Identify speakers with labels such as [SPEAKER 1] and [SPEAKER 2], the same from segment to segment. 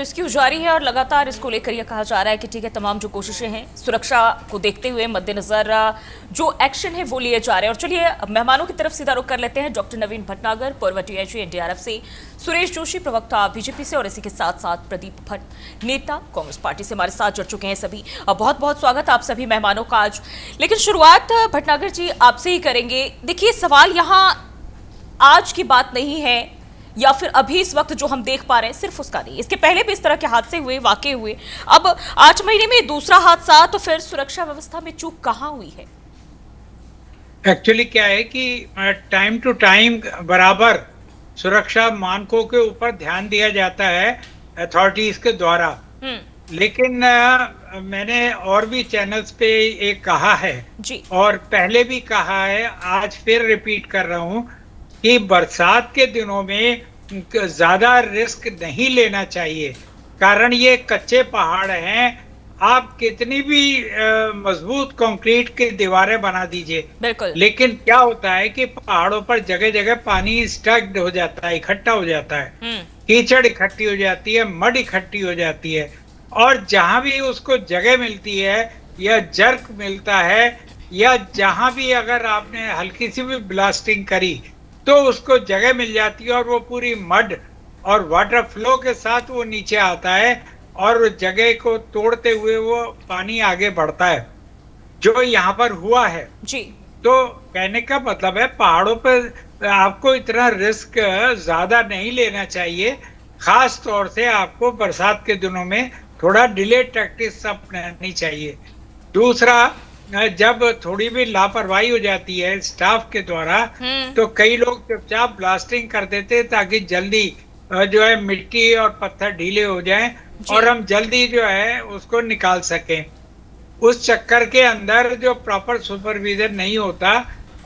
[SPEAKER 1] Rescue जारी है और लगातार इसको लेकर यह कहा जा रहा है कि ठीक है, तमाम जो कोशिशें हैं सुरक्षा को देखते हुए मद्देनजर जो एक्शन है वो लिए जा रहे हैं। और चलिए मेहमानों की तरफ सीधा रुख कर लेते हैं। डॉक्टर नवीन भटनागर, पूर्व डीआईजी एनडीआरएफ से, सुरेश जोशी, प्रवक्ता बीजेपी से, और इसी के साथ साथ प्रदीप भट्ट, नेता कांग्रेस पार्टी से हमारे साथ जुड़ चुके हैं सभी। बहुत बहुत स्वागत आप सभी मेहमानों का आज। लेकिन शुरुआत भटनागर जी आपसे ही करेंगे। देखिए, सवाल यहाँ आज की बात नहीं है या फिर अभी इस वक्त जो हम देख पा रहे हैं सिर्फ उसका नहीं, इसके पहले भी इस तरह के हादसे हुए, वाकये हुए। अब 8 महीने में दूसरा हादसा, तो फिर सुरक्षा व्यवस्था में चूक कहाँ हुई है?
[SPEAKER 2] एक्चुअली क्या है कि टाइम टू टाइम बराबर सुरक्षा मानकों के ऊपर ध्यान दिया जाता है अथॉरिटीज के द्वारा। लेकिन मैंने और भी चैनल्स पे ये कहा है
[SPEAKER 1] जी। और
[SPEAKER 2] पहले भी कहा है, आज फिर रिपीट कर रहा हूँ कि बरसात के दिनों में ज्यादा रिस्क नहीं लेना चाहिए। कारण ये कच्चे पहाड़ हैं, आप कितनी भी मजबूत कंक्रीट की दीवारें बना दीजिए, लेकिन क्या होता है कि पहाड़ों पर जगह जगह पानी स्टक्ड हो जाता है, इकट्ठा हो जाता है, कीचड़ इकट्ठी हो जाती है, मड इकट्ठी हो जाती है। और जहां भी उसको जगह मिलती है या जर्क मिलता है, या जहां भी अगर आपने हल्की सी भी ब्लास्टिंग करी तो उसको जगह मिल जाती है और वो पूरी मड और वाटर फ्लो के साथ वो नीचे आता है और उस जगह को तोड़ते हुए वो पानी आगे बढ़ता है, जो यहाँ पर हुआ है
[SPEAKER 1] जी।
[SPEAKER 2] तो कहने का मतलब है पहाड़ों पर आपको इतना रिस्क ज्यादा नहीं लेना चाहिए। खास तौर से आपको बरसात के दिनों में थोड़ा डिले टैक्टिक्स अपनानी चाहिए। दूसरा, जब थोड़ी भी लापरवाही हो जाती है स्टाफ के द्वारा तो कई लोग चुपचाप ब्लास्टिंग कर देते ताकि जल्दी जो है मिट्टी और पत्थर ढीले हो जाएं और हम जल्दी जो है उसको निकाल सकें। उस चक्कर के अंदर जो प्रॉपर सुपरविजन नहीं होता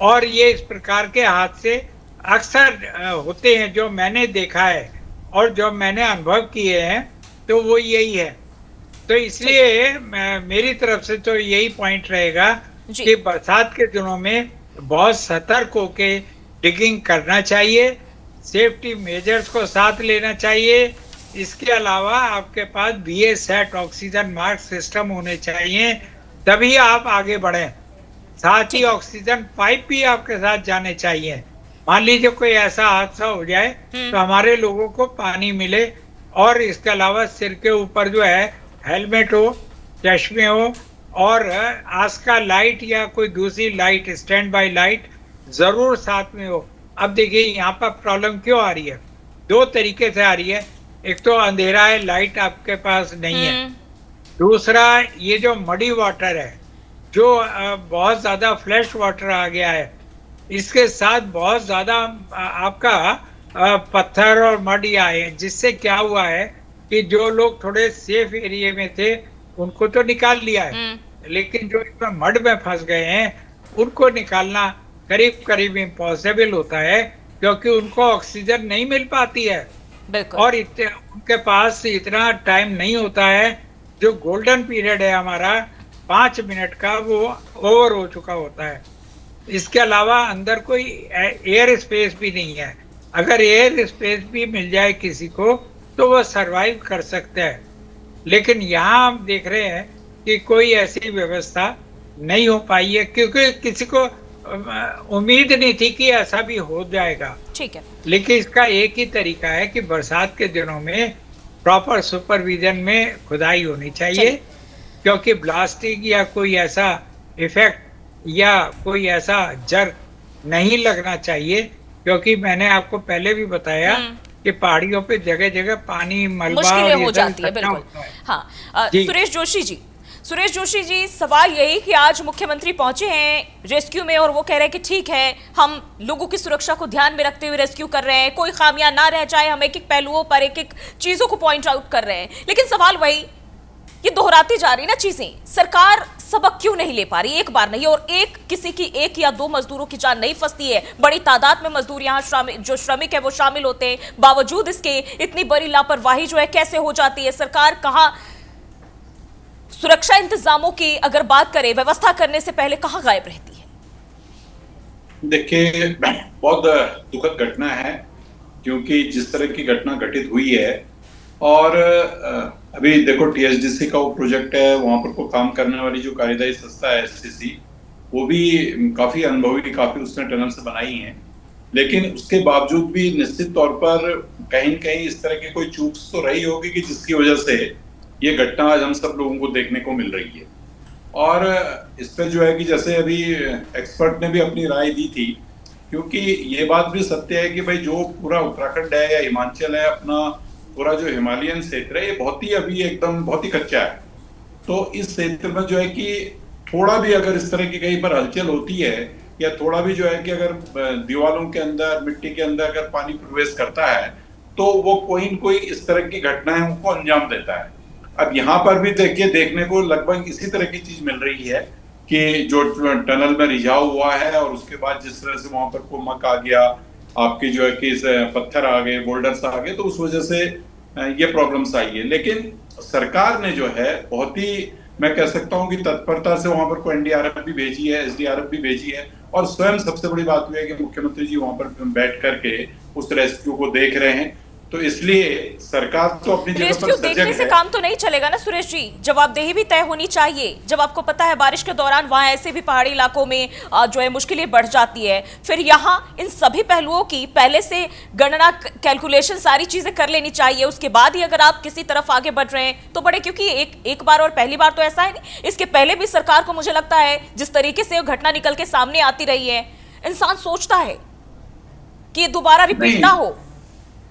[SPEAKER 2] और ये इस प्रकार के हादसे अक्सर होते हैं, जो मैंने देखा है और जो मैंने अनुभव किए हैं, तो वो यही है। तो इसलिए मेरी तरफ से तो यही पॉइंट रहेगा कि बरसात के दिनों में बहुत सतर्क होके डिगिंग करना चाहिए, सेफ्टी मेजर्स को साथ लेना चाहिए। इसके अलावा आपके पास BA-SAT ऑक्सीजन मास्क सिस्टम होने चाहिए, तभी आप आगे बढ़ें। साथ ही ऑक्सीजन पाइप भी आपके साथ जाने चाहिए। मान लीजिए कोई ऐसा हादसा हो जाए तो हमारे लोगों को पानी मिले। और इसके अलावा सिर के ऊपर जो है हेलमेट हो, चश्मे हो और आस्का लाइट या कोई दूसरी लाइट, स्टैंड बाय लाइट जरूर साथ में हो। अब देखिए यहाँ पर प्रॉब्लम क्यों आ रही है, 2 तरीके से आ रही है। एक तो अंधेरा है, लाइट आपके पास नहीं है। दूसरा, ये जो मडी वाटर है, जो बहुत ज्यादा फ्लैश वाटर आ गया है, इसके साथ बहुत ज्यादा आपका पत्थर और मड आए हैं, जिससे क्या हुआ है कि जो लोग थोड़े सेफ एरिया में थे उनको तो निकाल लिया है, लेकिन जो इसमें मड में फंस गए हैं उनको निकालना करीब करीब इम्पॉसिबल होता है, क्योंकि उनको ऑक्सीजन नहीं मिल पाती है और उनके पास इतना टाइम नहीं होता है। जो गोल्डन पीरियड है हमारा 5 मिनट का, वो ओवर हो चुका होता है। इसके अलावा अंदर कोई एयर स्पेस भी नहीं है। अगर एयर स्पेस भी मिल जाए किसी को तो वो सरवाइव कर सकते हैं, लेकिन यहाँ हम देख रहे हैं कि कोई ऐसी व्यवस्था नहीं हो पाई है, क्योंकि किसी को उम्मीद नहीं थी कि ऐसा भी हो जाएगा।
[SPEAKER 1] ठीक है।
[SPEAKER 2] लेकिन इसका एक ही तरीका है कि बरसात के दिनों में प्रॉपर सुपरविजन में खुदाई होनी चाहिए, क्योंकि ब्लास्टिंग या कोई ऐसा इफेक्ट या कोई ऐसा जर्क नहीं लगना चाहिए, क्योंकि मैंने आपको पहले भी बताया कि पहाड़ियों पे जगह जगह पानी, मलबा
[SPEAKER 1] हो जाती है। बिल्कुल। हाँ, सुरेश जोशी जी, सवाल यही कि आज मुख्यमंत्री पहुंचे हैं रेस्क्यू में और वो कह रहे हैं कि ठीक है, हम लोगों की सुरक्षा को ध्यान में रखते हुए रेस्क्यू कर रहे हैं, कोई खामियां ना रह जाए, हम एक एक पहलुओं पर एक एक चीजों को पॉइंट आउट कर रहे हैं। लेकिन सवाल वही, ये दोहराती जा रही ना चीजें, सरकार सबक क्यों नहीं ले पा रही? एक बार नहीं, और किसी की 1 या 2 मजदूरों की जान नहीं फंसती है, बड़ी तादाद में मजदूर यहाँ जो श्रमिक है वो शामिल होते हैं, बावजूद इसके इतनी बड़ी लापरवाही जो है कैसे हो जाती है? सरकार कहाँ सुरक्षा इंतजामों की अगर बात करें, व्यवस्था करने से पहले कहाँ गायब रहती है?
[SPEAKER 3] देखिए, बहुत दुखद घटना है, क्योंकि जिस तरह की घटना घटित हुई है और अभी देखो टीएचडीसी का वो प्रोजेक्ट है, वहां पर को काम करने वाली जो कार्यदायी संस्था है एससीसी, वो भी काफी अनुभवी, काफी उसने टनल से बनाई है, लेकिन उसके बावजूद भी निश्चित तौर पर कहीं न कहीं इस तरह की कोई चूक तो रही होगी कि जिसकी वजह से ये घटना आज हम सब लोगों को देखने को मिल रही है। और इस पर जो है कि जैसे अभी एक्सपर्ट ने भी अपनी राय दी थी, क्योंकि ये बात भी सत्य है कि भाई जो पूरा उत्तराखंड है या हिमाचल है, अपना पूरा जो हिमालयन क्षेत्र है, ये बहुत ही अभी एकदम बहुत ही कच्चा है। तो इस क्षेत्र में जो है कि थोड़ा भी अगर इस तरह की कहीं पर हलचल होती है, या थोड़ा भी जो है कि अगर दीवारों के अंदर, मिट्टी के अंदर अगर पानी प्रवेश करता है, तो वो कोई न कोई इस तरह की घटनाएं उनको अंजाम देता है। अब यहाँ पर भी देखिए, देखने को लगभग इसी तरह की चीज मिल रही है कि जो टनल में रिझाव हुआ है और उसके बाद जिस तरह से वहां पर कोमक आ गया, आपकी जो है कि पत्थर आ गए, बोल्डर्स आ गए, तो उस वजह से ये प्रॉब्लम्स आई है। लेकिन सरकार ने जो है बहुत ही, मैं कह सकता हूं कि तत्परता से वहां पर को एनडीआरएफ भी भेजी है, एसडीआरएफ भी भेजी है, और स्वयं सबसे बड़ी बात हुई है कि मुख्यमंत्री जी वहां पर बैठ करके उस रेस्क्यू को देख रहे हैं। तो इसलिए सरकार तो अपनी जगह
[SPEAKER 1] रेस्क्यू
[SPEAKER 3] पर सजग
[SPEAKER 1] देखने से
[SPEAKER 3] है।
[SPEAKER 1] काम तो नहीं चलेगा ना सुरेश जी, जवाबदेही भी तय होनी चाहिए। जब आपको पता है बारिश के दौरान वहां ऐसे भी पहाड़ी इलाकों में जो है मुश्किलें बढ़ जाती है, फिर यहाँ इन सभी पहलुओं की पहले से गणना, कैलकुलेशन, सारी चीजें कर लेनी चाहिए। उसके बाद ही अगर आप किसी तरफ आगे बढ़ रहे हैं तो बढ़े, क्योंकि एक बार और पहली बार तो ऐसा है नहीं, इसके पहले भी सरकार को मुझे लगता है जिस तरीके से घटना निकल के सामने आती रही है, इंसान सोचता है कि ये दोबारा रिपीट ना हो।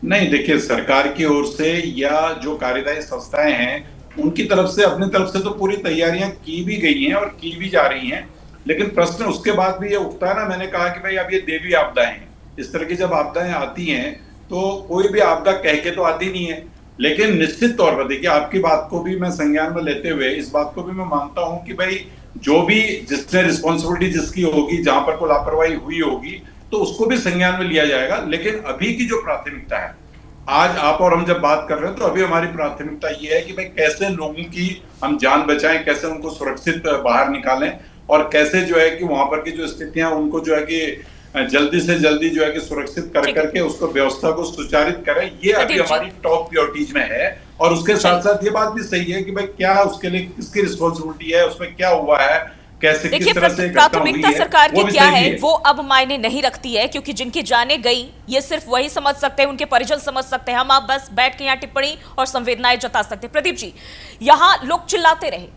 [SPEAKER 3] नहीं, देखिए, सरकार की ओर से या जो कार्यदायी संस्थाएं हैं उनकी तरफ से, अपनी तरफ से तो पूरी तैयारियां की भी गई हैं और की भी जा रही हैं, लेकिन प्रश्न उसके बाद भी ये उठता है ना, मैंने कहा कि भाई अब ये देवी आपदाएं हैं, इस तरह की जब आपदाएं आती हैं तो कोई भी आपदा कह के तो आती नहीं है। लेकिन निश्चित तौर पर देखिए, आपकी बात को भी मैं संज्ञान में लेते हुए इस बात को भी मैं मानता हूं कि भाई जो भी, जिसने रिस्पॉन्सिबिलिटी जिसकी होगी, जहां पर कोई लापरवाही हुई होगी, तो उसको भी संज्ञान में लिया जाएगा। लेकिन अभी की जो प्राथमिकता है, आज आप और हम जब बात कर रहे हैं, तो अभी हमारी प्राथमिकता ये है कि भाई कैसे लोगों की हम जान बचाएं, कैसे उनको सुरक्षित बाहर निकालें, और कैसे जो है कि वहां पर की जो स्थितियां उनको जो है कि जल्दी से जल्दी जो है कि सुरक्षित कर करके उसको व्यवस्था को सुचारित करें, ये अभी हमारी टॉप प्रायोरिटीज में है। और उसके साथ साथ ये बात भी सही है कि भाई क्या उसके लिए किसकी रिस्पॉन्सिबिलिटी है, उसमें क्या हुआ है, कैसे,
[SPEAKER 1] देखिए,
[SPEAKER 3] किस तरह से
[SPEAKER 1] प्राथमिकता सरकार की क्या है वो अब मायने नहीं रखती है, क्योंकि जिनकी जाने गई ये सिर्फ वही समझ सकते हैं, उनके परिजन समझ सकते हैं। हम आप बस बैठ के यहाँ टिप्पणी और संवेदनाएं जता सकते हैं। प्रदीप जी, यहाँ लोग चिल्लाते रहे,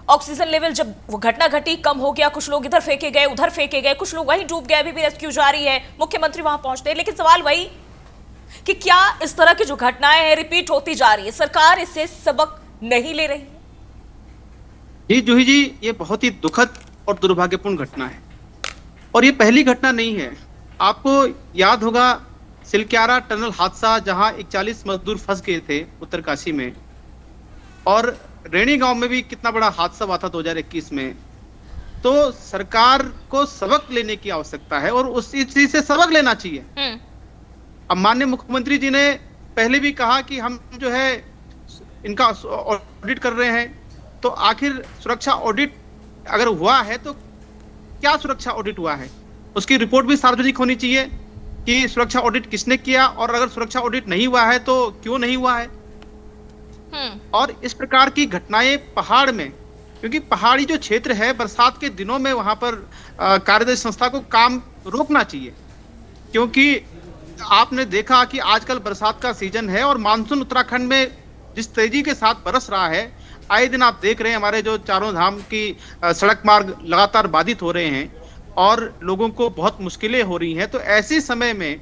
[SPEAKER 1] ऑक्सीजन लेवल जब वो घटना घटी कम हो गया, कुछ लोग इधर फेंके गए, उधर फेंके गए, कुछ लोग वहीं डूब गए, अभी भी रेस्क्यू जारी है, मुख्यमंत्री वहां पहुंचते हैं, लेकिन सवाल वही कि क्या इस तरह की जो घटनाएं हैं रिपीट होती जा रही है, सरकार इससे सबक नहीं ले रही है?
[SPEAKER 4] जी जूही जी, ये बहुत ही दुखद और दुर्भाग्यपूर्ण घटना है, और ये पहली घटना नहीं है। आपको याद होगा सिलक्यारा टनल हादसा, जहां 41 मजदूर फंस गए थे उत्तरकाशी में, और रेणी गांव में भी कितना बड़ा हादसा हुआ था 2021 में। तो सरकार को सबक लेने की आवश्यकता है और उस चीज से सबक लेना चाहिए। अब माननीय मुख्यमंत्री जी ने पहले भी कहा कि हम जो है इनका ऑडिट कर रहे हैं, तो आखिर सुरक्षा ऑडिट अगर हुआ है तो क्या सुरक्षा ऑडिट हुआ है, उसकी रिपोर्ट भी सार्वजनिक होनी चाहिए कि सुरक्षा ऑडिट किसने किया, और अगर सुरक्षा ऑडिट नहीं हुआ है तो क्यों नहीं हुआ है। और इस प्रकार की घटनाएं पहाड़ में, क्योंकि पहाड़ी जो क्षेत्र है, बरसात के दिनों में वहां पर कार्यदायी संस्था को काम रोकना चाहिए, क्योंकि आपने देखा कि आजकल बरसात का सीजन है और मानसून उत्तराखंड में जिस तेजी के साथ बरस रहा है, आए दिन आप देख रहे हैं हमारे जो चारों धाम की सड़क मार्ग लगातार बाधित हो रहे हैं और लोगों को बहुत मुश्किलें हो रही हैं। तो ऐसे समय में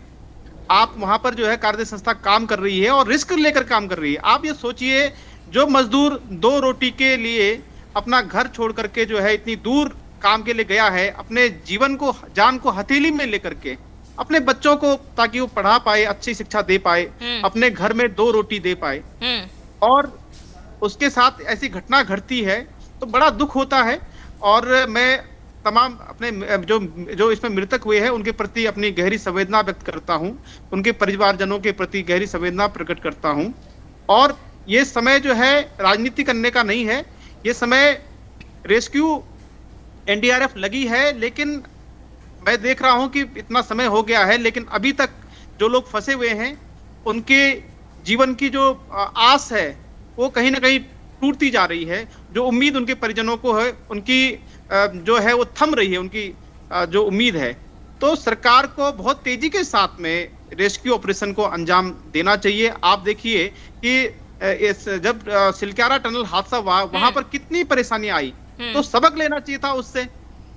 [SPEAKER 4] आप वहां पर जो है कार्यदायी संस्था काम कर रही है और रिस्क लेकर काम कर रही है। आप ये सोचिए, जो मजदूर 2 रोटी के लिए अपना घर छोड़ करके जो है इतनी दूर काम के लिए गया है, अपने जीवन को, जान को हथेली में लेकर के, अपने बच्चों को ताकि वो पढ़ा पाए, अच्छी शिक्षा दे पाए, अपने घर में 2 रोटी दे पाए, और उसके साथ ऐसी घटना घटती है तो बड़ा दुख होता है। और मैं तमाम अपने जो इसमें मृतक हुए हैं उनके प्रति अपनी गहरी संवेदना व्यक्त करता हूं, उनके परिवारजनों के प्रति गहरी संवेदना प्रकट करता हूं। और ये समय जो है राजनीति करने का नहीं है, ये समय रेस्क्यू एनडीआरएफ लगी है, लेकिन मैं देख रहा हूं कि इतना समय हो गया है, लेकिन अभी तक जो लोग फंसे हुए हैं उनके जीवन की जो आस है वो कहीं ना कहीं टूटती जा रही है। जो उम्मीद उनके परिजनों को है, उनकी जो है वो थम रही है, उनकी जो उम्मीद है। तो सरकार को बहुत तेजी के साथ में रेस्क्यू ऑपरेशन को अंजाम देना चाहिए। आप देखिए कि जब सिलक्यारा टनल हादसा हुआ वहां पर कितनी परेशानी आई, तो सबक लेना चाहिए था उससे।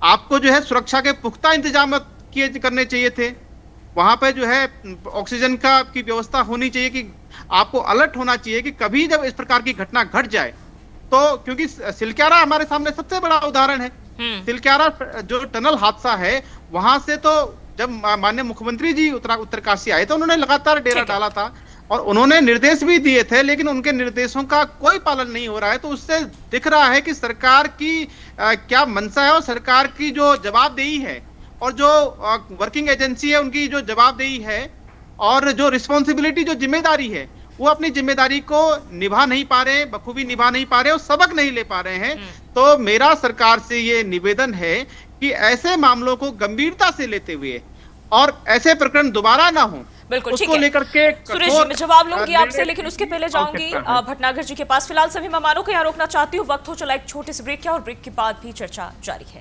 [SPEAKER 4] आपको जो है सुरक्षा के पुख्ता इंतजाम करने चाहिए थे। वहां पे जो है ऑक्सीजन की व्यवस्था होनी चाहिए कि आपको अलर्ट होना चाहिए कि कभी जब इस प्रकार की घटना घट जाए तो, क्योंकि सिलक्यारा हमारे सामने सबसे बड़ा उदाहरण है। सिलक्यारा जो टनल हादसा है वहां से तो जब माननीय मुख्यमंत्री जी उत्तरकाशी आए तो उन्होंने लगातार डेरा डाला था और उन्होंने निर्देश भी दिए थे, लेकिन उनके निर्देशों का कोई पालन नहीं हो रहा है। तो उससे दिख रहा है कि सरकार की क्या मंशा है और सरकार की जो जवाबदेही है और जो वर्किंग एजेंसी है उनकी जो जवाबदेही है और जो रिस्पॉन्सिबिलिटी, जो जिम्मेदारी है, वो अपनी जिम्मेदारी को निभा नहीं पा रहे, बखूबी निभा नहीं पा रहे और सबक नहीं ले पा रहे हैं। तो मेरा सरकार से ये निवेदन है कि ऐसे मामलों को गंभीरता से लेते हुए और ऐसे प्रकरण दोबारा ना हो,
[SPEAKER 1] बिल्कुल ठीक
[SPEAKER 4] उसको
[SPEAKER 1] है।
[SPEAKER 4] लेकर के
[SPEAKER 1] सुरेश जी, मैं जवाब लूंगी आपसे, लेकिन उसके पहले जाऊंगी भटनागर जी के पास। फिलहाल सभी मेहमानों को यहाँ रोकना चाहती हूँ, वक्त हो चला एक छोटे से ब्रेक का और ब्रेक के बाद भी चर्चा जारी है।